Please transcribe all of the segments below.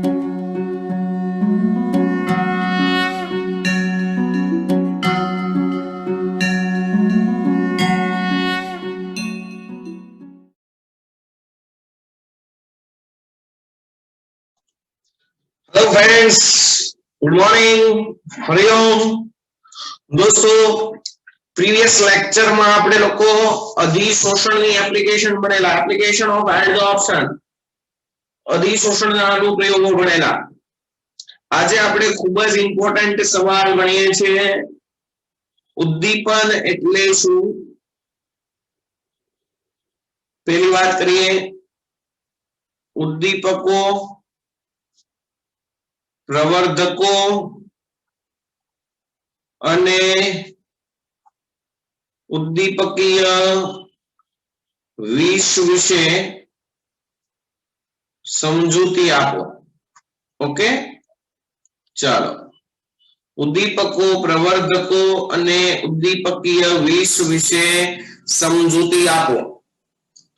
Hello friends, good morning, Hariom. दोस्तों, previous lecture में આપણે લોકો અધિશોષણની એપ્લિકેશન ભણેલા, એપ્લિકેશન ઓફ એડઝોર્પ્શન, અધિશોષણના અનુપ્રયોગો ભણેલા. આજે આપણે ખૂબ જ ઇમ્પોર્ટન્ટ સવાલ ભણીએ છીએ. ઉદ્દીપન એટલે શું? પહેલી વાત કરીએ, ઉદ્દીપકો, પ્રવર્ધકો અને ઉદ્દીપકીય વિષ વિશે સમજૂતી આપો. ઓકે, ચાલો. ઉદ્દીપકો, પ્રવર્ધકો અને ઉદ્દીપકીય વિષ વિશે સમજૂતી આપો.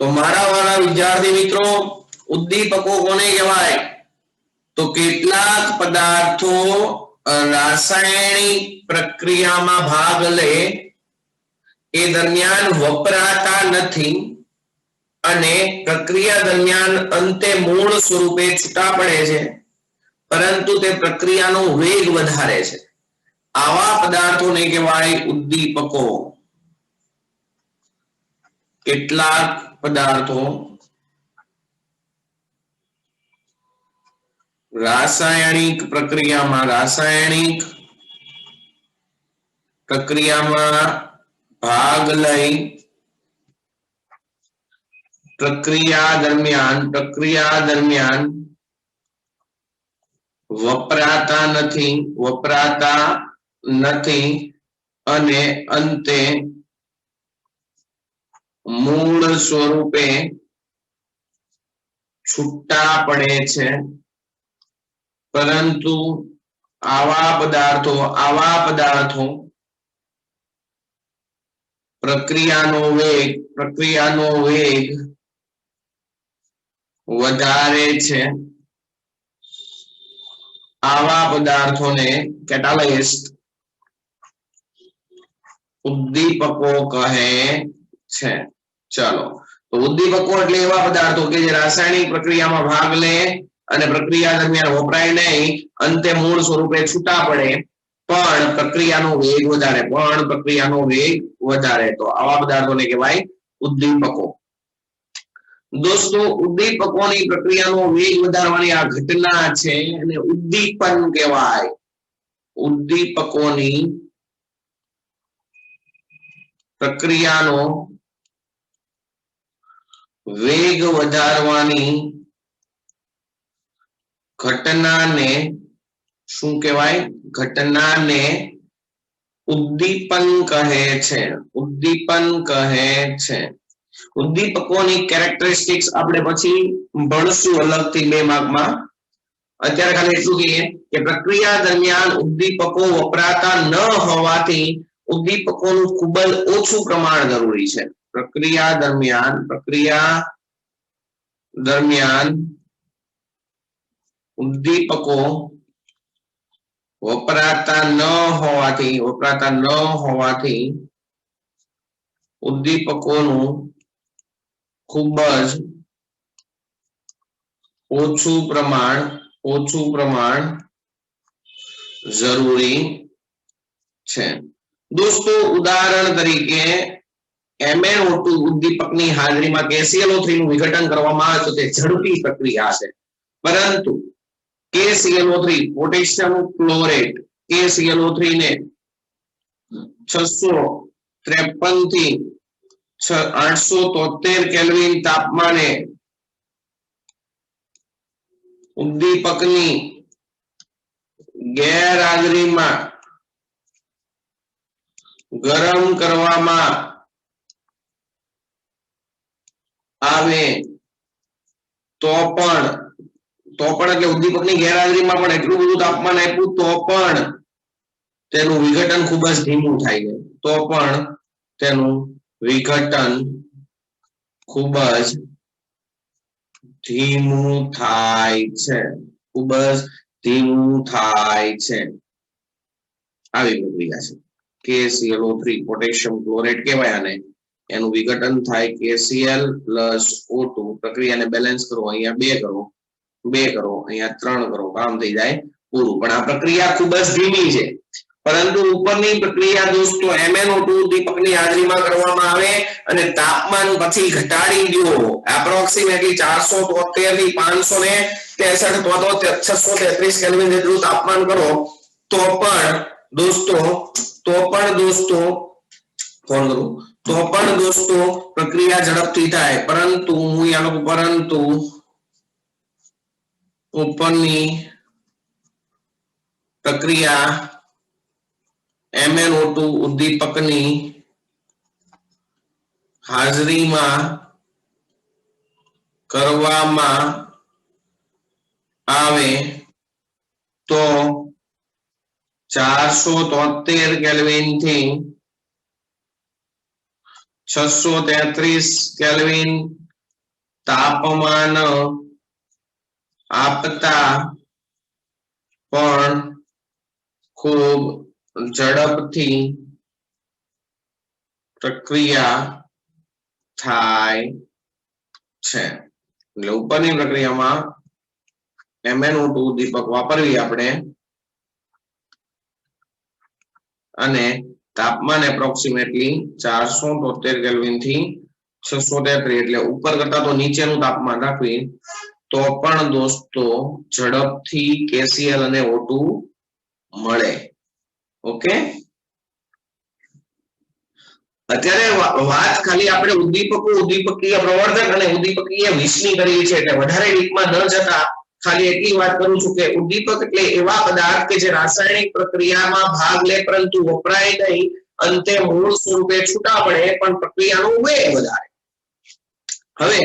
તો મારા વાલા વિદ્યાર્થી મિત્રો, ઉદ્દીપકો કોને કહેવાય? તો કેટલાક પદાર્થો રાસાયણિક પ્રક્રિયામાં ભાગ લે એ દરમિયાન વપરાતા નથી અને પ્રક્રિયા દરમિયાન અંતે મૂળ સ્વરૂપે છૂટા પડે છે, પરંતુ તે પ્રક્રિયાનો વેગ વધારે છે. આવા પદાર્થોને કહેવાય ઉદ્દીપકો. કેટલાક પદાર્થો રાસાયણિક પ્રક્રિયામાં ભાગ લઈ પ્રક્રિયા દરમિયાન વપરાતા નથી અને અંતે મૂળ સ્વરૂપે છૂટા પડે છે, પરંતુ આવા પદાર્થો પ્રક્રિયાનો વેગ વધારે છે. આવા પદાર્થોને કેટાલિસ્ટ ઉદ્દીપકો કહે છે. ચાલો, તો ઉદ્દીપકો એટલે એવા પદાર્થો કે જે રાસાયણિક પ્રક્રિયામાં ભાગ લે અને પ્રક્રિયા દરમિયાન વપરાય નહીં, અંતે મૂળ સ્વરૂપે છૂટા પડે, પણ પ્રક્રિયાનો વેગ વધારે. તો આવા પદાર્થોને કહેવાય ઉદ્દીપકો. દોસ્તો, ઉદ્દીપકોની પ્રક્રિયાનો વેગ વધારવાની આ ઘટના છે અને ઉદ્દીપન કહેવાય. ઉદ્દીપકોની પ્રક્રિયાનો વેગ વધારવાની ઘટનાને શું કહેવાય? ઘટનાને ઉદ્દીપન કહે છે. ઉદ્દીપકોની કેરેક્ટરિસ્ટિક્સ આપણે પછી ભણશું અલગથી 2 માર્કમાં. અત્યારે ખાલી એટલું કહીએ કે પ્રક્રિયા દરમિયાન ઉદ્દીપકો વપરાતા ન હોવાથી ઉદ્દીપકોનું ખૂબ જ ઓછું પ્રમાણ જરૂરી છે. પ્રક્રિયા દરમિયાન ઉદ્દીપકો વપરાતા ન હોવાથી ઉદ્દીપકોનું ખૂબ જ ઓછું પ્રમાણ જરૂરી છે. દોસ્તો, ઉદાહરણ તરીકે MnO2 ઉદ્દીપકની હાજરીમાં KClO3 નું વિઘટન કરવામાં આવે તો તે ઝડપી પ્રક્રિયા છે, પરંતુ KClO3 પોટેશિયમ ક્લોરેટ KClO3 ને 653 થી 873 કેલ્વિન તાપમાને ઉદ્દીપકની ગેરહાજરીમાં ગરમ કરવામાં આવે તો પણ એટલે ઉદ્દીપકની ગેરહાજરીમાં પણ એટલું બધું તાપમાન આપ્યું તો પણ તેનું વિઘટન ખૂબ જ ધીમું થાય છે. તો પણ તેનું વિઘટન ખૂબ જ ધીમું થાય છે. ખૂબ જ ધીમું થાય છે આવી પ્રક્રિયા છે KClO3 પોટેશિયમ ક્લોરેટ કહેવાય આને એનું વિઘટન થાય KCl + O2 પ્રક્રિયાને બેલેન્સ કરો અહીંયા 2 કરો અહીંયા 3 કરો કામ થઈ જાય પૂરું પણ આ પ્રક્રિયા ખૂબ જ ધીમી છે પરંતુ ઉપરની પ્રક્રિયા દોસ્તો MnO2 ઉદ્દીપકની હાજરીમાં કરવામાં આવે અને તાપમાન પછી ઘટાડી દો એપ્રોક્સિમેટલી 473 થી 563 અથવા 633 કેલ્વિન જેટલું તાપમાન કરો તો પણ દોસ્તો ફોન કરું તો પણ દોસ્તો પ્રક્રિયા ઝડપથી થાય પરંતુ ઉપરની પ્રક્રિયા MnO2 ઉદ્દીપકની હાજરીમાં કરવામાં આવે તો 473 કેલ્વિન થી 633 કેલ્વિન તાપમાન આપતા પણ ખૂબ ઝડપથી પ્રક્રિયા થાય છે એટલે ઉપરની પ્રક્રિયામાં MnO2 ઉદ્દીપક વાપરવી આપણે અને તાપમાન એપ્રોક્સિમેટલી 473 કેલ્વિન થી 633 એટલે ઉપર કરતા તો નીચેનું તાપમાન રાખવી તો પણ દોસ્તો ઝડપથી KCl અને O2 મળે ઓકે અત્યારે વાત ખાલી આપણે ઉદ્દીપકીય પ્રવર્ધક અને ઉદ્દીપકીય વિષની કરી છે એટલે વધારે ડીપમાં ન જતા ખાલી એટલી વાત કરું છું કે ઉદ્દીપક એટલે એવા પદાર્થ કે જે રાસાયણિક પ્રક્રિયામાં ભાગ લે પરંતુ વપરાય નહીં અંતે મૂળ સ્વરૂપે છૂટા પડે પણ પ્રક્રિયાનો વેગ વધારે હવે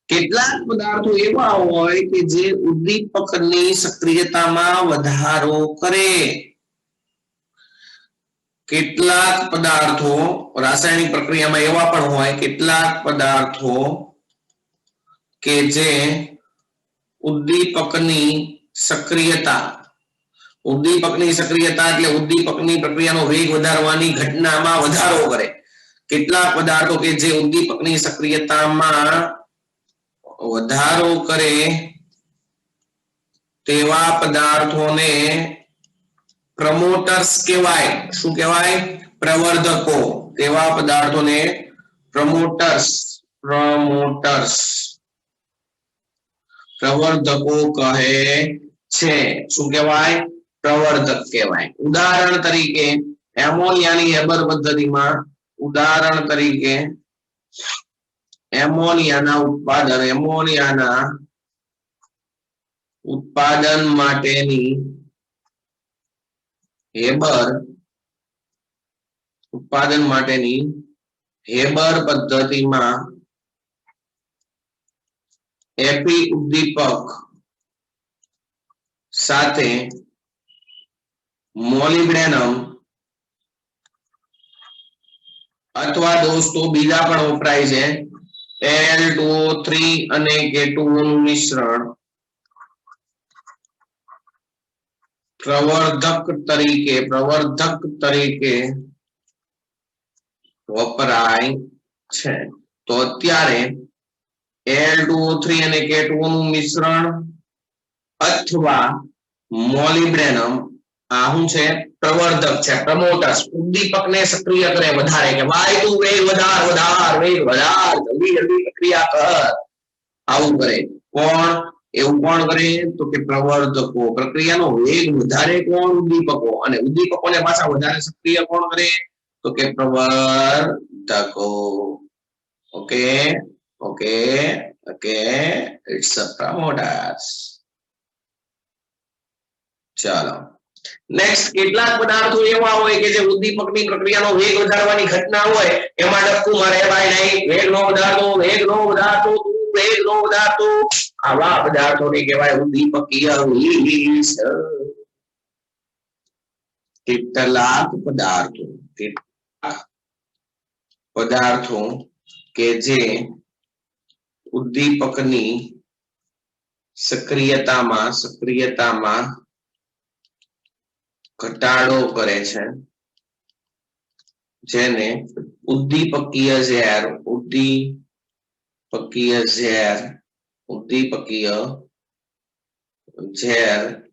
કેટલાક પદાર્થો એવા હોય કે જે ઉદ્દીપકની સક્રિયતામાં વધારો કરે કેટલાક પદાર્થો રાસાયણિક પ્રક્રિયામાં એવા પણ હોય કેટલાક પદાર્થો કે જે ઉદ્દીપકની સક્રિયતા એટલે ઉદ્દીપકની પ્રક્રિયાનો વેગ વધારવાની ઘટનામાં વધારો કરે કેટલાક પદાર્થો કે જે ઉદ્દીપકની સક્રિયતામાં વધારો કરે તેવા પદાર્થોને પ્રમોટર્સ કહેવાય શું કહેવાય પ્રવર્ધકો તેવા પદાર્થોને પ્રમોટર્સ પ્રવર્ધકો કહે છે શું કહેવાય પ્રવર્ધક કહેવાય ઉદાહરણ તરીકે એમોનિયાની હેબર પદ્ધતિમાં એમોનિયાના ઉત્પાદન માટેની હેબર પદ્ધતિમાં એપી ઉદ્દીપક સાથે મોલિબ્ડેનમ અથવા દોસ્તો બીજા પણ વપરાય છે Al2O3 અને K2O નું મિશ્રણ પ્રવર્ધક તરીકે વપરાય છે તો અત્યારે Al2O3 અને K2O નું મિશ્રણ અથવા મોલિબ્ડેનમ આ શું છે પ્રવર્ધક છે પ્રમોટર્સ ઉદ્દીપકને સક્રિય કરે વધારે કે ભાઈ તું વેગ વધાર જલ્દી પ્રક્રિયા કર આવું કરે એવું કોણ કરે તો કે પ્રવર્ધકો પ્રક્રિયાનો વેગ વધારે કોણ ઉદ્દીપકો અને ઉદ્દીપકોને પાછા વધારે સક્રિય કોણ કરે તો કે પ્રવર્ધકો ઓકે ઇટ્સ અ પ્રમોટર્સ ચાલો નેક્સ્ટ કેટલાક પદાર્થો એવા હોય કે જે ઉદ્દીપકની પ્રક્રિયાનો વેગ વધારવાની ઘટના હોય એમાં ડબકું મારે ભાઈ નહીં વેગ નો વધારતો આવા પદાર્થોને કહેવાય ઉદ્દીપકીય વિષ કેટલાક પદાર્થો કે જે ઉદ્દીપકની સક્રિયતામાં ઘટાડો કરે છે, જેને ઉદ્દીપકીય ઝેર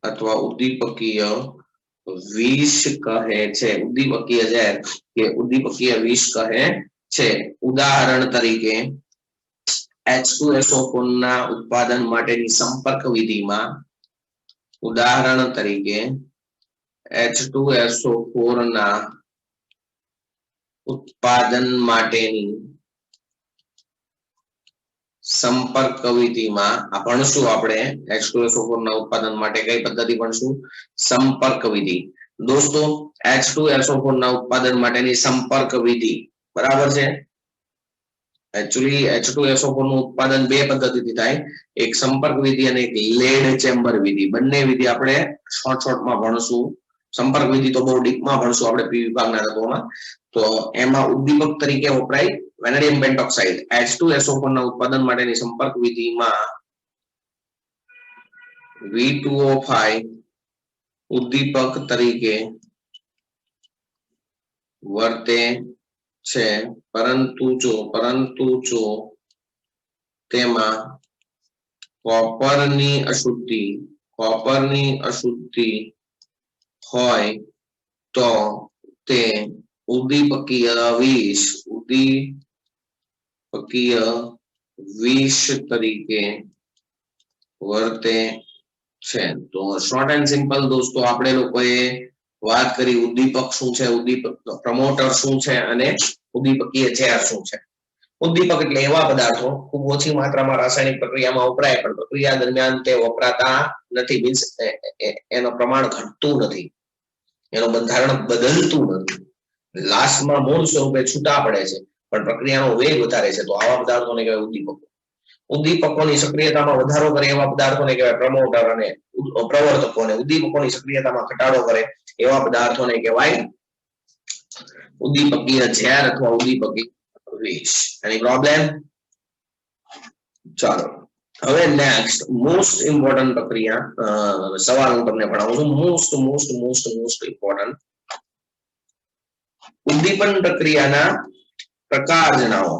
અથવા ઉદ્દીપકીય વિષ કહે છે. ઉદ્દીપકીય ઝેર કે ઉદ્દીપકીય વિષ કહે છે. ઉદાહરણ તરીકે H2SO4 ના ઉત્પાદન માટેની સંપર્ક વિધિમાં H2SO4 ના ઉત્પાદન માટેની સંપર્ક વિધિમાં ભણશું આપણે H2SO4 ના ઉત્પાદન માટે કઈ પદ્ધતિ ભણશું? સંપર્ક વિધિ. દોસ્તો H2SO4 ના ઉત્પાદન માટેની સંપર્ક વિધિ બરાબર છે. એકચ્યુઅલી H2SO4 નું ઉત્પાદન બે પદ્ધતિથી થાય, એક સંપર્ક વિધિ અને એક લેડ ચેમ્બર વિધિ. બંને વિધિ આપણે શોર્ટમાં ભણશું. સંપર્ક વિધિ તો બહુ ડીપમાં ભણશું આપણે પી વિભાગના તત્વોમાં. તો એમાં ઉદ્દીપક તરીકે વપરાય વેનેડિયમ પેન્ટોક્સાઇડ. H2SO4 ના ઉત્પાદન માટેની સંપર્ક વિધિમાં V2O5 ઉદ્દીપક તરીકે વર્તે છે, પરંતુ જો તેમાં કોપરની અશુદ્ધિ હોય તો તે ઉદ્દીપકીય વિષ તરીકે વર્તે છે. તો શોર્ટ એન્ડ સિમ્પલ દોસ્તો આપણે લોકોએ વાત કરી ઉદ્દીપક શું છે, ઉદ્દીપક પ્રમોટર શું છે અને ઉદ્દીપકીય ઝેર શું છે. ઉદ્દીપક એટલે એવા પદાર્થો ખૂબ ઓછી માત્રામાં રાસાયણિક પ્રક્રિયામાં વપરાય પણ પ્રક્રિયા દરમિયાન તે વપરાતા નથી, મીન્સ એનું પ્રમાણ ઘટતું નથી, એનું બંધારણ બદલતું નથી, લાસ્ટમાં મૂળ સ્વરૂપે છૂટા પડે છે પણ પ્રક્રિયાનો વેગ વધારે છે, તો આવા પદાર્થોને કહેવાય ઉદ્દીપકો. ઉદ્દીપકોની સક્રિયતામાં વધારો કરે એવા પદાર્થોને કહેવાય પ્રમોટર અને પ્રવર્તકો, અને ઉદ્દીપકોની સક્રિયતામાં ઘટાડો કરે એવા પદાર્થોને કહેવાય ઉદ્દીપકીય ઝેર અથવા ઉદ્દીપકીય વિષ. એની પ્રોબ્લેમ? ચાલો હવે નેક્સ્ટ મોસ્ટ ઇમ્પોર્ટન્ટ પ્રક્રિયા સવાલ હું તમને ભણાવું છું. મોસ્ટ ઇમ્પોર્ટન્ટ ઉદ્દીપન પ્રક્રિયાના પ્રકાર જણાવો.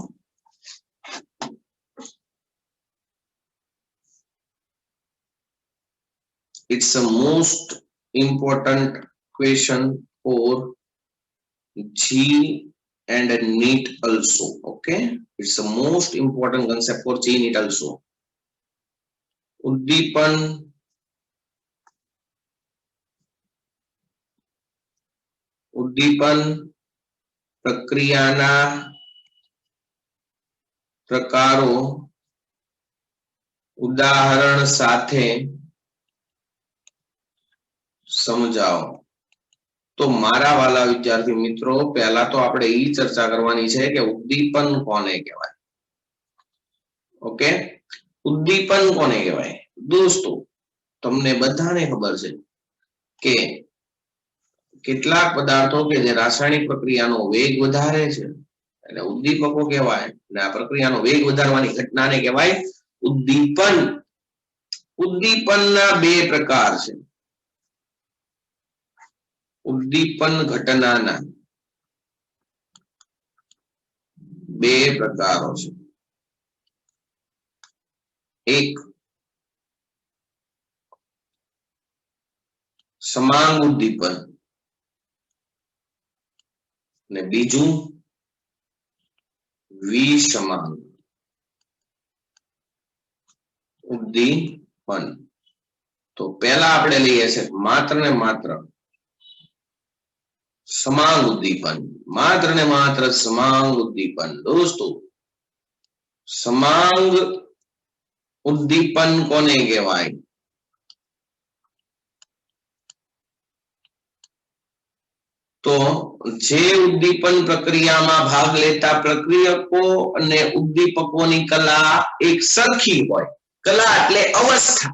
It's a most important question for G and NEET also. Okay, it's a most important concept for G NEET also. ઉદ્દીપન પ્રક્રિયાના પ્રકારો ઉદાહરણ સાથે સમજાવો. તો મારા વાલા વિદ્યાર્થી મિત્રો, પહેલા તો આપણે એ ચર્ચા કરવાની છે કે ઉદ્દીપન કોને કહેવાય. ઓકે, ઉદ્દીપન કોને કહેવાય? દોસ્તો તમને બધાને ખબર છે કે કેટલાક પદાર્થો કે જે રાસાયણિક પ્રક્રિયાનો વેગ વધારે છે એટલે ઉદ્દીપકો કહેવાય, અને આ પ્રક્રિયાનો વેગ વધારવાની ઘટનાને કહેવાય ઉદ્દીપન. ઉદ્દીપનના બે પ્રકાર છે. ઉદ્દીપન ઘટનાના બે પ્રકારો છે. એક સમાંગ ઉદ્દીપન અને બીજું વિસમાંગ ઉદ્દીપન. તો પહેલા આપણે લઈએ છે માત્ર ને માત્ર સમાંગ ઉદ્દીપન. માત્ર ને માત્ર સમાંગ ઉદ્દીપન. દોસ્તો સમાંગ ઉદ્દીપન કોને કહેવાય? તો જે ઉદ્દીપન પ્રક્રિયામાં ભાગ લેતા પ્રક્રિયકો અને ઉદ્દીપકોની કલા એક સરખી હોય. કલા એટલે અવસ્થા.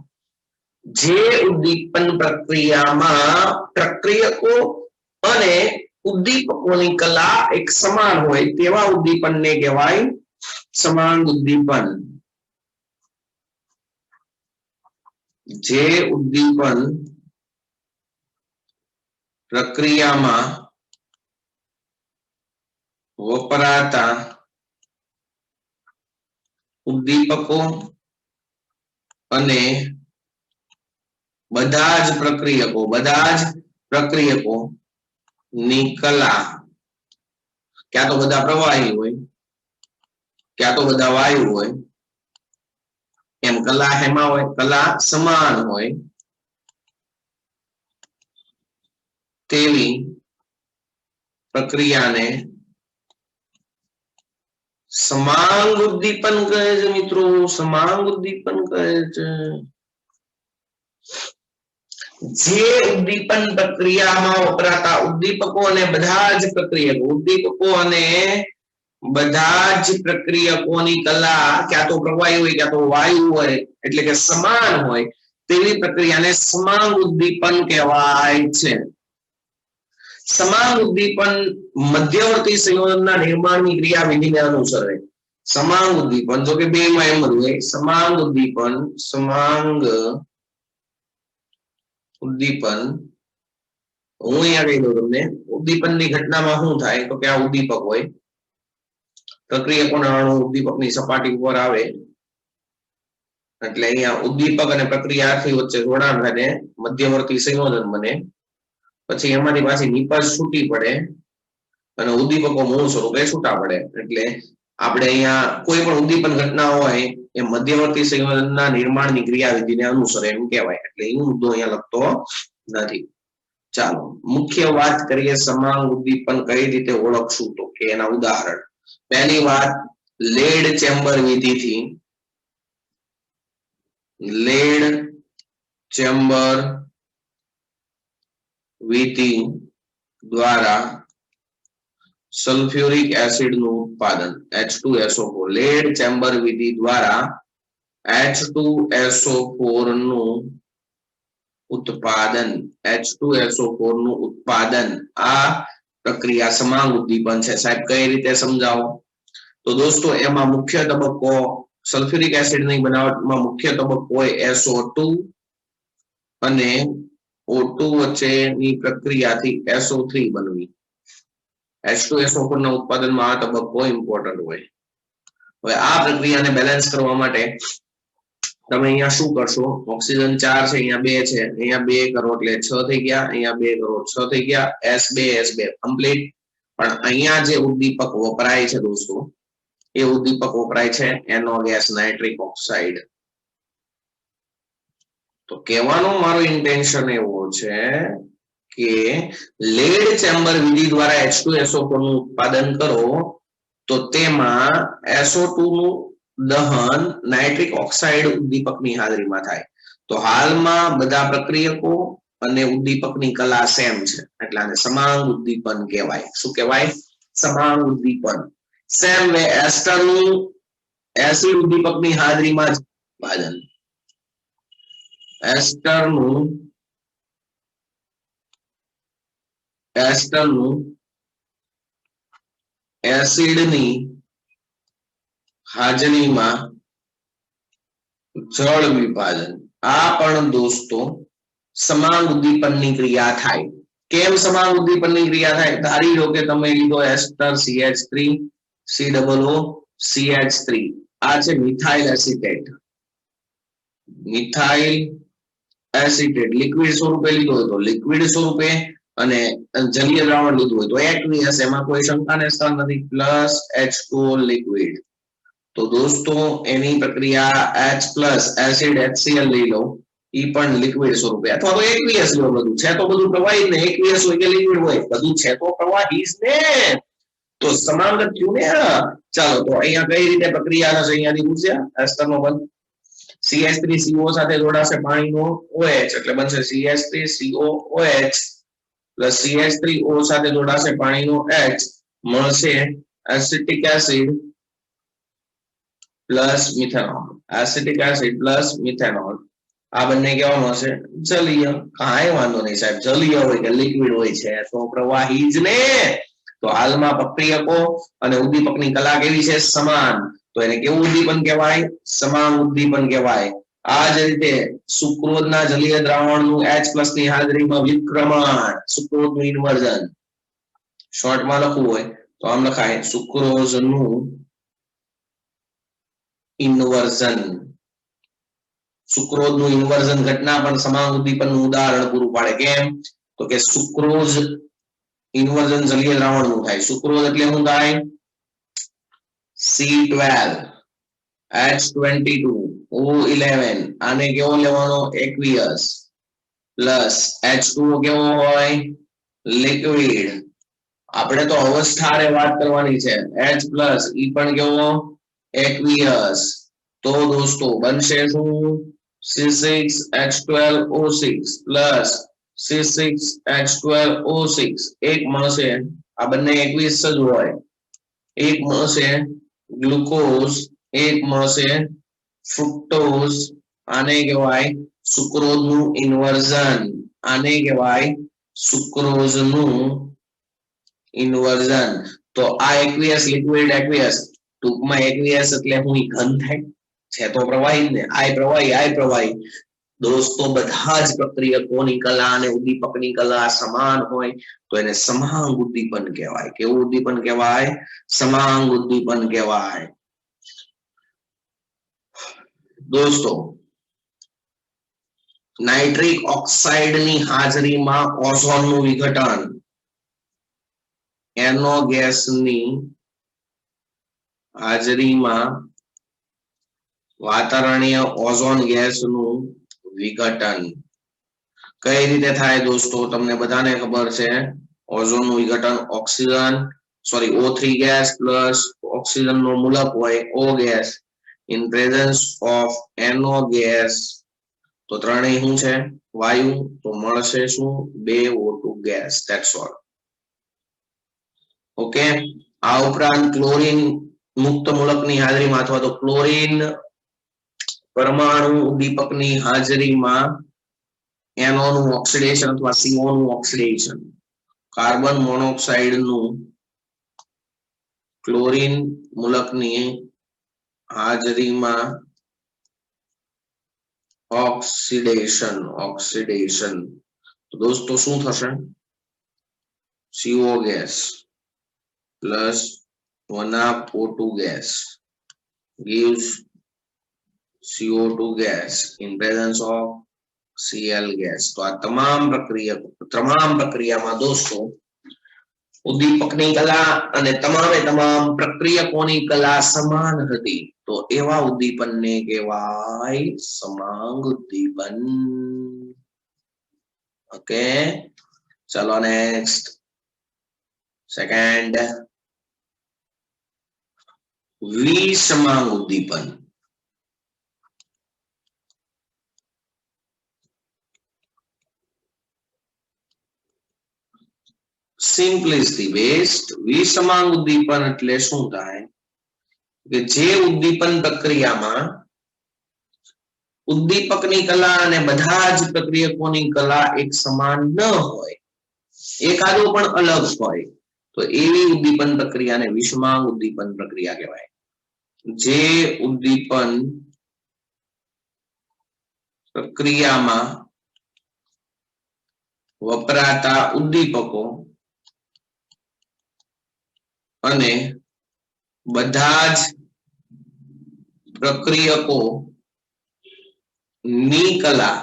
જે ઉદ્દીપન પ્રક્રિયામાં પ્રક્રિયકો અને ઉદ્દીપકોની કલા એક સમાન હોય તેવા ઉદ્દીપનને કહેવાય સમાંગ ઉદ્દીપન. જે ઉદ્દીપન પ્રક્રિયામાં વપરાતા ઉદ્દીપકો અને બધા જ પ્રક્રિયકો ની કલા, ક્યાં તો બધા પ્રવાહી હોય, ક્યાં તો બધા વાયુ હોય, એમ કલા હેમાં હોય, કલા સમાન હોય તેવી પ્રક્રિયાને સમાંગ ઉદ્દીપન કહે છે મિત્રો. સમાંગ ઉદ્દીપન કહે છે. જે ઉદ્દીપન પ્રક્રિયામાં વપરાતા ઉદ્દીપકો અને બધા જ પ્રક્રિયકોની કલા ક્યાં તો પ્રવાહી હોય, ક્યાં તો વાયુ હોય, એટલે કે સમાન હોય તેવી પ્રક્રિયાને સમાંગ ઉદ્દીપન કહેવાય છે. સમાંગ ઉદ્દીપન મધ્યવર્તી સંયોજનના નિર્માણની ક્રિયાવિધિને અનુસરે. સમાંગ ઉદ્દીપન, જો કે બે માં એમ જ હોય. સમાંગ ઉદ્દીપન હું અહીંયા કહી દઉં તમને. ઉદ્દીપનની ઘટનામાં શું થાય તો કે આ ઉદ્દીપક હોય, પ્રક્રિયકોના અણુ ઉદ્દીપકની સપાટી ઉપર આવે એટલે અહીંયા ઉદ્દીપક અને પ્રક્રિયા વચ્ચે જોડાણ થાય, મધ્યવર્તી સંયોજન બને. પછી એમાંથી પાછી નિપજ છૂટી પડે અને ઉદ્દીપકો મૂળ સ્વરૂપે છૂટા પડે. એટલે આપણે અહીંયા કોઈ પણ ઉદ્દીપન ઘટના હોય એ મધ્યવર્તી સંયોજનના નિર્માણની ક્રિયાવિધિને અનુસરે એમ કહેવાય. એટલે એ મુદ્દો અહીંયા લખતો નથી. ચાલો મુખ્ય વાત કરીએ, સમાંગ ઉદ્દીપન કઈ રીતે ઓળખશું તો કે એના ઉદાહરણ. પહેલી વાત, લેડ ચેમ્બર વિધિથી. લેડ ચેમ્બર વિધિ દ્વારા સલ્ફ્યુરિક એસિડ નું ઉત્પાદન H2SO4. લેડ ચેમ્બર વિધિ દ્વારા H2SO4 નું ઉત્પાદન, H2SO4 નું ઉત્પાદન. આ પ્રક્રિયા સમાંગ ઉદ્દીપન છે. સાહેબ કઈ રીતે સમજાવો? તો દોસ્તો એમાં મુખ્ય તબક્કો સલ્ફ્યુરિક એસિડની બનાવટમાં મુખ્ય તબક્કો હોય SO2 અને O2 વચ્ચેની પ્રક્રિયાથી SO3 બનવી. H2SO4 ના ઉત્પાદનમાં આ તબક્કો ઇમ્પોર્ટન્ટ હોય. હવે આ પ્રક્રિયાને બેલેન્સ કરવા માટે તમે અહીંયા શું કરશો? ઓક્સિજન 4 છે, અહીંયા 2 છે, અહીંયા 2 કરો એટલે 6 થઈ ગયા, અહીંયા 2 કરો 6 થઈ ગયા, S2 કમ્પ્લીટ. પણ અહીંયા જે ઉદ્દીપક વપરાય છે દોસ્તો, એ ઉદ્દીપક વપરાય છે NO ગેસ, નાઇટ્રિક ઓક્સાઇડ. તો કહેવાનો મારો ઇન્ટેન્શન એવો છે કે લેડ ચેમ્બર વિધિ દ્વારા H2SO4 નું ઉત્પાદન કરો તો તેમાં SO2 નું દહન નાઇટ્રિક ઓક્સાઇડ ઉદ્દીપકની હાજરીમાં થાય. તો હાલમાં બધા પ્રક્રિયકો અને ઉદ્દીપકની કલા સેમ છે એટલે આને સમાંગ ઉદ્દીપન કહેવાય. શું કહેવાય? સમાંગ ઉદ્દીપન. સેમ વે એસ્ટરનું એસિડ ઉદ્દીપકની હાજરીમાં ઉત્પાદન. એસ્ટરનું એસિડની હાજરીમાં જળ વિભાજન. આ પણ દોસ્તો સમાંગ ઉદ્દીપનની ક્રિયા થાય. કેમ સમાંગ ઉદ્દીપનની ક્રિયા થાય? ધારી લો કે તમે લીધો એસ્ટર CH3 COO CH3. આ છે methyl acetate. Methyl acetate liquid સ્વરૂપે લીધો હોય તો લિક્વિડ સ્વરૂપે, અને જલીય દ્રાવણ લીધું હોય તો aqueous, એમાં કોઈ શંકાને સ્થાન નથી. Plus H2O liquid. તો દોસ્તો એની પ્રક્રિયા H+ એસિડ HCl લઈ લો, ઈ પણ લિક્વિડ સ્વરૂપે, અથવા તો aqueous લો. બધું છે તો બધું પ્રવાહી ને, aqueous હોય કે લિક્વિડ હોય બધું છે તો પ્રવાહી જ ને. તો સમાંગ થયું ને. ચાલો તો અહીંયા કઈ રીતે પ્રક્રિયા થશે? અહીંયાથી પૂછ્યા. એસ્ટરનો બંધ CH3CO સાથે જોડાશે પાણીનો OH એટલે બનશે CH3COOH પ્લસ CH3O સાથે જોડાશે પાણીનો H, મળશે acetic acid plus methanol. Acetic acid plus methanol. આ બંને કેવા મળશે? જલીય. કાંઈ વાંધો નહીં સાહેબ, જલીય હોય કે લિક્વિડ હોય છે તો પ્રવાહી જ ને. તો હાલમાં પ્રક્રિયકો અને ઉદ્દીપકની કલા કેવી છે? સમાન. તો એને કેવું ઉદ્દીપન કહેવાય? સમાંગ ઉદ્દીપન કહેવાય. આ જ રીતે સુક્રોઝના જલીય દ્રાવણનું H+ ની હાજરીમાં વિક્રમણ, સુક્રોઝનું ઇન્વર્ઝન. શોર્ટમાં લખવું હોય તો આમ લખાય સુક્રોઝનું ઇન્વર્ઝન. સુક્રોઝનું ઇન્વર્ઝન ઘટના પણ સમાન ઉદ્દીપનનું ઉદાહરણ પૂરું પાડે. કેમ? તો કે સુક્રોઝ ઇન્વર્ઝન જલીય દ્રાવણનું થાય. સુક્રોઝ એટલે શું થાય? C12 H22 O11 આને કેવો લેવાનો? aqueous પ્લસ H2O કેવો હોય? લિક્વિડ. આપણે તો અવસ્થાને વાત કરવાની છે. H પ્લસ ઈ પણ કેવો? aqueous. તો દોસ્તો બનશે શું? C6H12O6 પ્લસ C6H12O6 એક મળશે. આ બંને aqueous જ હોય. એક મળશે ગ્લુકોઝ, એક મળશે ફ્રુક્ટોઝ. આને કહેવાય સુક્રોઝનું ઇન્વર્ઝન. આને કહેવાય સુક્રોઝનું ઇન્વર્ઝન. તો આ aqueous લિક્વિડ aqueous ટૂંકમાં aqueous એટલે હું ઘન થાય છે તો પ્રવાહી ને. આય પ્રવાહી. દોસ્તો બધા જ પ્રક્રિયકોની કલા અને ઉદ્દીપકની કલા સમાન હોય તો એને સમાંગ ઉદ્દીપન કહેવાય. કેવું ઉદ્દીપન કહેવાય? સમાંગ ઉદ્દીપન કહેવાય. દોસ્તો નાઇટ્રિક ઓક્સાઇડની હાજરીમાં ઓઝોનનું વિઘટન, NO ગેસની હાજરીમાં વાતાવરણીય ઓઝોન ગેસનું વિઘટન કઈ રીતે થાય દોસ્તો? તમને બધાને ખબર છે. ઓઝોનનું વિઘટન O3 ગેસ પ્લસ ઓક્સિજનનો મૂલક હોય O gas in presence of NO gas. તો ત્રણેય શું છે? વાયુ. તો મળશે શું? 2O2 gas. That's all. Okay. આ ઉપરાંત ક્લોરીન મુક્ત મૂલકની હાજરીમાં અથવા તો ક્લોરીન પરમાણુ ઉદ્દીપકની હાજરીમાં NO નું ઓક્સિડેશન અથવા CO નું ઓક્સિડેશન, કાર્બન મોનોક્સાઇડનું ક્લોરીન મૂલકની હાજરીમાં ઓક્સિડેશન. તો દોસ્તો શું થશે? CO gas plus 1O2 gas gives CO2 gas in presence of Cl gas. તો આ તમામ પ્રક્રિયામાં દોસ્તો ઉદ્દીપકની કલા અને તમામ પ્રક્રિયકોની કલા સમાન હતી. તો એવા ઉદ્દીપનને કહેવાય સમાંગ ઉદ્દીપન. ઓકે, ચલો નેક્સ્ટ. સેકન્ડ, વિસમાંગ ઉદ્દીપન. Simply best. વિસમાંગ ઉદ્દીપન એટલે શું થાય કે જે ઉદ્દીપન પ્રક્રિયામાં ઉદ્દીપકની કલા અને બધા જ પ્રક્રિયકોની કલા એક સમાન ન હોય, એકાદો પણ અલગ હોય, તો એવી ઉદ્દીપન પ્રક્રિયાને વિષમાંગ ઉદ્દીપન પ્રક્રિયા કહેવાય. જે ઉદ્દીપન પ્રક્રિયામાં વપરાતા ઉદ્દીપકો અને બધા જ પ્રક્રિયકો ની કલા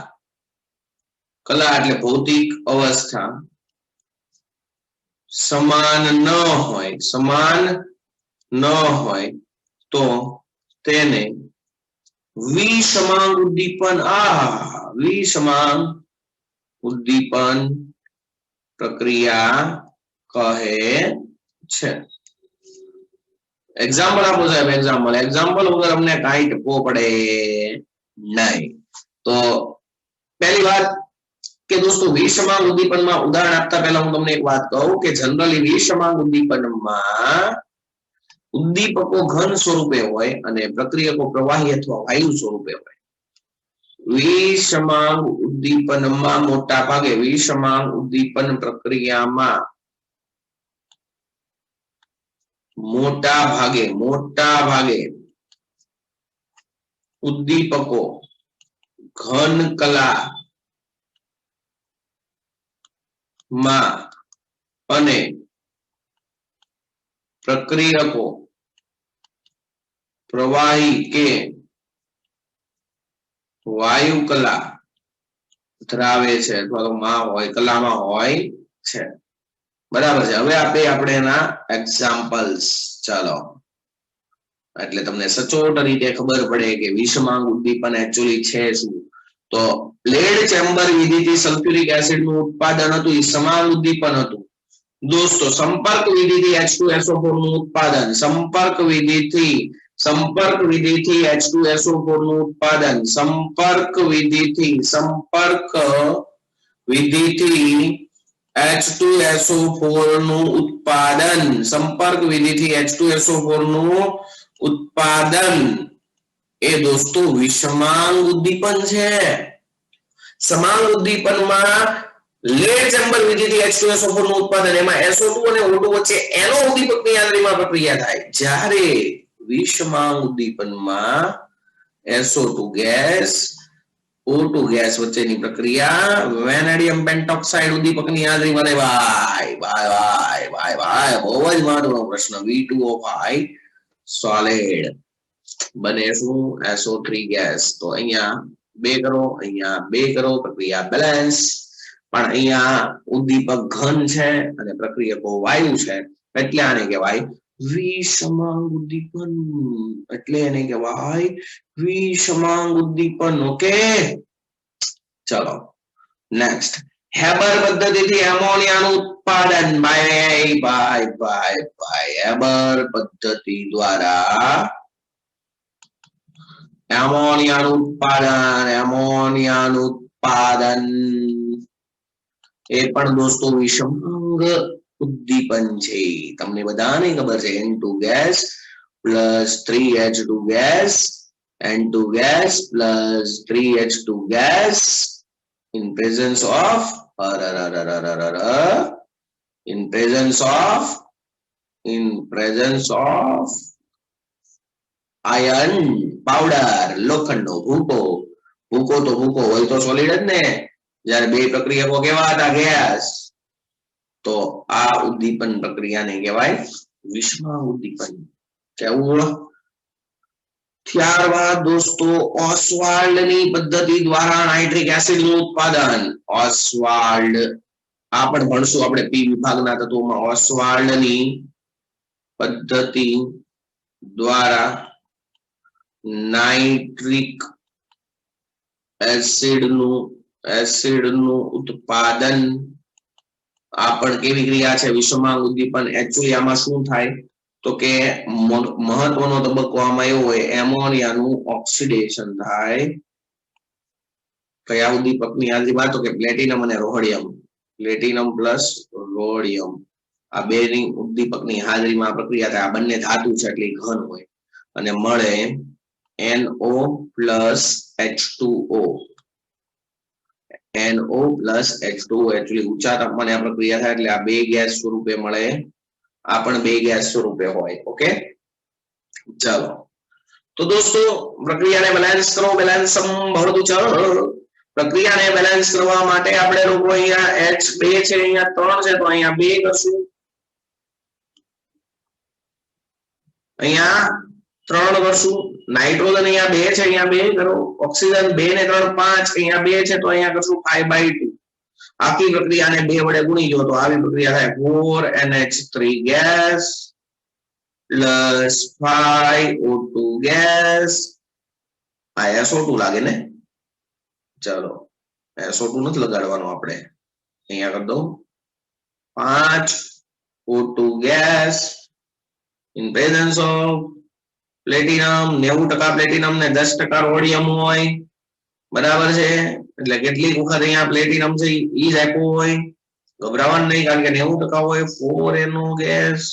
એટલે ભૌતિક અવસ્થા સમાન ન હોય તો તેને વિષમાંગ ઉદ્દીપન વિષમાંગ ઉદ્દીપન પ્રક્રિયા કહે છે. એક્ઝામ્પલ આપો સાહેબ. એક્ઝામ્પલ વગર અમને કાંઈ ટપવો પડે નહીં. તો પહેલી વાત કે દોસ્તો વિષમાંગ ઉદ્દીપનમાં ઉદાહરણ આપતા પહેલા હું તમને એક વાત કહું કે જનરલી વિષમાંગ ઉદ્દીપનમાં ઉદ્દીપકો ઘન સ્વરૂપે હોય અને પ્રક્રિયકો પ્રવાહી અથવા વાયુ સ્વરૂપે હોય. વિષમાંગ ઉદ્દીપનમાં મોટા ભાગે વિષમાંગ ઉદ્દીપન પ્રક્રિયામાં મોટા ભાગે ઉદ્દીપકો ઘન કલા માં અને પ્રક્રિયકો પ્રવાહી કે વાયુ કલા ધરાવે છે અથવા તો માં હોય કલામાં હોય છે બરાબર છે હવે આપણે એના એક્ઝામ્પલ્સ ચાલો એટલે તમને સચોટ રીતે ખબર પડે કે વિષમાંગ ઉદ્દીપન એકચ્યુઅલી છે શું તો લેડ ચેમ્બર વિધિથી સલ્ફ્યુરિક એસિડ નું ઉત્પાદન હતું એ સમાંગ ઉદ્દીપન હતું દોસ્તો સંપર્ક વિધિથી H2SO4 નું ઉત્પાદન સંપર્ક વિધિથી H2SO4 નું ઉત્પાદન સંપર્ક વિધિથી H2SO4 નું ઉત્પાદન સંપર્ક વિધિથી H2SO4 નું ઉત્પાદન એ દોસ્તો વિષમાંગ ઉદ્દીપન છે સમાંગ ઉદ્દીપનમાં લેડ ચેમ્બર વિધિથી H2SO4 નું ઉત્પાદન એમાં SO2 અને O2 વચ્ચે એનો ઉદ્દીપકની હાજરીમાં પ્રક્રિયા થાય જ્યારે વિષમાંગ ઉદ્દીપનમાં SO2 ગેસ O2 ગેસ વચ્ચેની પ્રક્રિયા વેનેડિયમ પેન્ટોક્સાઇડ ઉદ્દીપકની હાજરીમાં ભાઈ બહુ જ મહત્વનો પ્રશ્ન V2O5 સોલિડ બને શું SO3 ગેસ તો અહીંયા 2 કરો પ્રક્રિયા બેલેન્સ પણ અહીંયા ઉદ્દીપક ઘન છે અને પ્રક્રિયકો વાયુ છે એટલે આને કહેવાય વિષમાંગ ઉદ્દીપન એટલે એને કહેવાય વિષમાંગ ઉદ્દીપન ઓકે ચલો નેક્સ્ટ હેબર પદ્ધતિથી એમોનિયાનું ઉત્પાદન ભાઈ હેબર પદ્ધતિ દ્વારા એમોનિયાનું ઉત્પાદન એ પણ દોસ્તો વિષમાંગ ઉદ્દીપન છે તમને બધાને ખબર છે N2 gas plus 3H2 gas N2 gas plus 3H2 gas in presence of iron powder લોખંડનો ભૂકો તો ભૂકો હોય તો સોલિડ જ ને જ્યારે બે પ્રક્રિયકો કેવા હતા ગેસ તો આ ઉદ્દીપન પ્રક્રિયાને કહેવાય વિષમાંગ ઉદ્દીપન કેવું ત્યારબાદ દોસ્તો ઓસ્વાલ્ડની પદ્ધતિ દ્વારા નાઇટ્રિક એસિડ નું ઉત્પાદન ઓસ્વાલ્ડ આ પણ ભણશું આપણે પી વિભાગના તત્વોમાં ઓસ્વાલ્ડની પદ્ધતિ દ્વારા નાઇટ્રિક એસિડનું ઉત્પાદન આ પણ કેવી ક્રિયા છે વિષમાંગ ઉદ્દીપન એકચ્યુઅલી આમાં શું થાય તો કે મહત્વનો તબક્કો આમાં એવો હોય એમોનિયાનું ઓક્સિડેશન થાય કયા ઉદ્દીપકની હાજરીમાં તો કે પ્લેટિનમ અને રોડિયમ પ્લેટિનમ પ્લસ રોડિયમ આ બેની ઉદ્દીપકની હાજરીમાં પ્રક્રિયા થાય આ બંને ધાતુ છે એટલે ઘન હોય અને મળે NO plus H2O NO plus H2O actually ઊંચા તાપમાને આ પ્રક્રિયા થાય એટલે આ બે ગેસ સ્વરૂપે મળે આ પણ બે ગેસ સ્વરૂપે હોય ઓકે ચાલો તો દોસ્તો પ્રક્રિયાને બેલેન્સ કરો બેલેન્સમ ભવતુ ચાલો પ્રક્રિયાને બેલેન્સ કરવા માટે આપણે લોકો અહીંયા H2 છે અહીંયા 3 છે તો અહીંયા 2 કરશું અહીંયા 3 કરશું નાઇટ્રોજન અહીંયા 2 છે અહીંયા 2 કરો ઓક્સિજન 2 ને 3 5 અહીંયા 2 છે તો અહીંયા કરશું 5/2 આખી પ્રક્રિયાને 2 વડે ગુણી જો તો આવી પ્રક્રિયા થાય 4NH3 gas plus 5O2 gas આ SO2 લાગે ને ચાલો SO2 નથી લગાડવાનો આપણે અહીંયા કરી દો 5O2 gas in presence of platinum 90% platinum ને 10% રોડિયમ હોય બરાબર છે એટલે કેટલીક વખત અહીંયા પ્લેટિનમ છે ઈ જ આપ્યું હોય ગભરાવાનું નહીં કારણ કે 90% હોય 4NO gas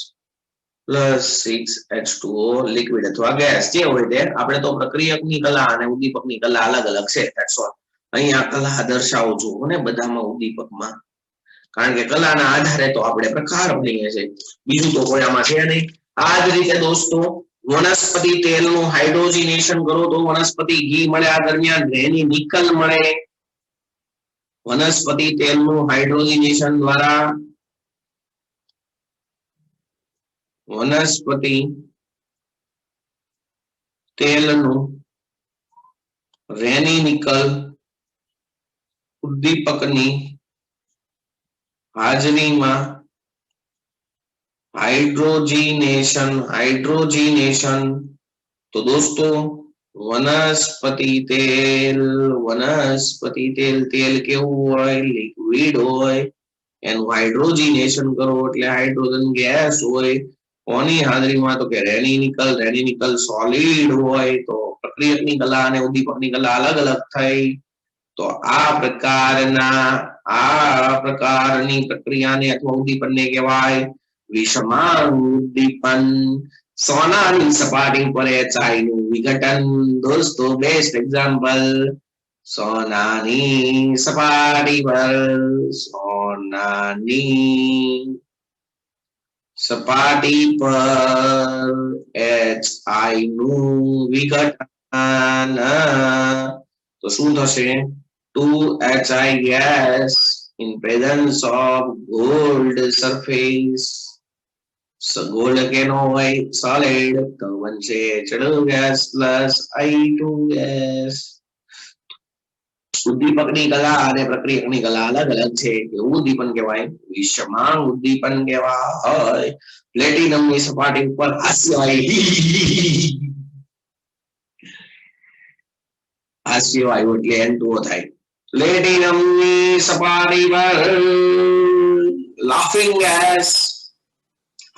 plus 6H2O liquid અથવા ગેસ જે હોય તે આપણે તો પ્રક્રિયકની કલા અને ઉદ્દીપકની કલા અલગ અલગ છે ધેટ્સ ઓલ અહીંયા કલા દર્શાવો છો ને બધામાં ઉદ્દીપકમાં કારણ કે કલાના આધારે તો આપણે પ્રકાર બનીએ છે બીજું તો કોઈ આમાં છે નહીં આ જ રીતે દોસ્તો વનસ્પતિ તેલનું હાઇડ્રોજનેશન કરો તો વનસ્પતિ ઘી મળે. આ દરમિયાન રેની નિકલ મળે. વનસ્પતિ તેલનું હાઇડ્રોજનેશન દ્વારા વનસ્પતિ તેલનું રેની નિકલ ઉદ્દીપકની હાજરીમાં હાઇડ્રોજનેશન તો દોસ્તો વનસ્પતિ તેલ તેલ કેવું હોય? લિક્વિડ હોય. એનું હાઇડ્રોજનેશન કરો એટલે હાઇડ્રોજન ગેસ હોય. કોની હાજરીમાં? તો કે રેની નિકલ સોલિડ હોય. તો પ્રક્રિયકની કલા અને ઉદ્દીપકની કલા અલગ અલગ થઈ. તો આ પ્રકારની પ્રક્રિયાને અથવા ઉદ્દીપનને કહેવાય વિષમાંગ ઉદ્દીપન. સોનાની સપાટી પર HI નું વિઘટન. દોસ્તો બેસ્ટ એક્ઝામ્પલ સોનાની સપાટી પર HI નું વિઘટન. તો શું થશે? 2HI gas in presence of gold surface. gold કેનો હોય? solid. તો બનશે H2 gas plus I2 gas. ઉદ્દીપકની કલા અને પ્રક્રિયકની કલા અલગ અલગ છે. એવું ઉદ્દીપન કહેવાય વિષમાંગ ઉદ્દીપન કહેવાય. પ્લેટિનમની સપાટી ઉપર હાસ્ય વાયુ એટલે N2O થાય. પ્લેટિનમની સપાટી પર લાફિંગ ગેસ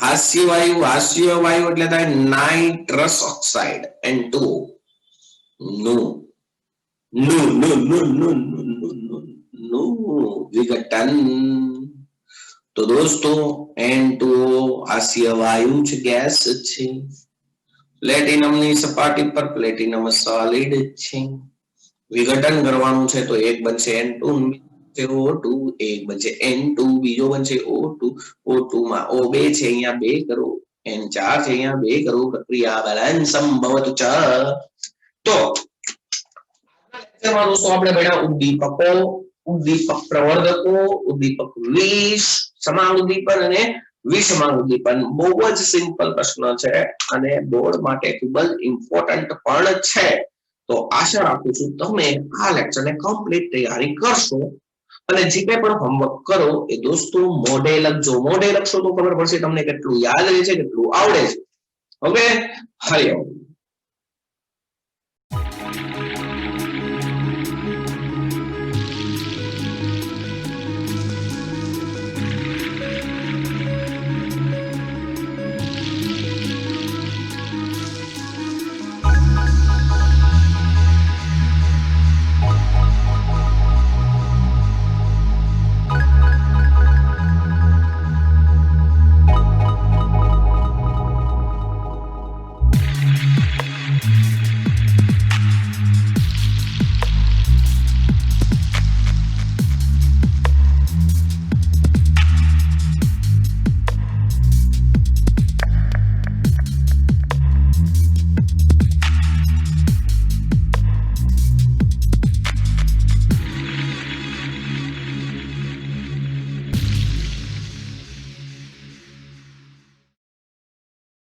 હાસ્ય વાયુ એટલે થાય નાઇટ્રસ ઓક્સાઇડ N2O. વિઘટન. તો દોસ્તો N2O હાસ્ય વાયુ જ ગેસ છે. પ્લેટિનમની સપાટી પર પ્લેટિનમ સોલિડ છે. વિઘટન કરવાનું છે તો એક બનશે N2 O2, એક બનશે N2, બીજો બનશે O2. O2 માં O2 છે, અહીંયા 2 કરો. N4 છે, અહીંયા 2 કરો. પ્રક્રિયા બેલેન્સ સંભવત ચ. તો લેક્ચરમાં દોસ્તો આપણે ભણ્યા ઉદ્દીપકો, ઉદ્દીપક પ્રવર્ધકો, ઉદ્દીપક વિષ, સમાન ઉદ્દીપન અને વિષમાંગ ઉદ્દીપન. બહુ જ સિમ્પલ પ્રશ્ન છે અને બોર્ડ માટે ખૂબ જ ઇમ્પોર્ટન્ટ પણ છે. તો આશા રાખું છું તમે આ લેક્ચરને કમ્પ્લીટ તૈયારી કરશો અને જે કંઈ પણ હોમવર્ક કરો એ દોસ્તો મોઢે લખજો. મોઢે લખશો તો ખબર પડશે તમને કેટલું યાદ રહે છે, કેટલું આવડે છે. ઓકે, હરિઓમ.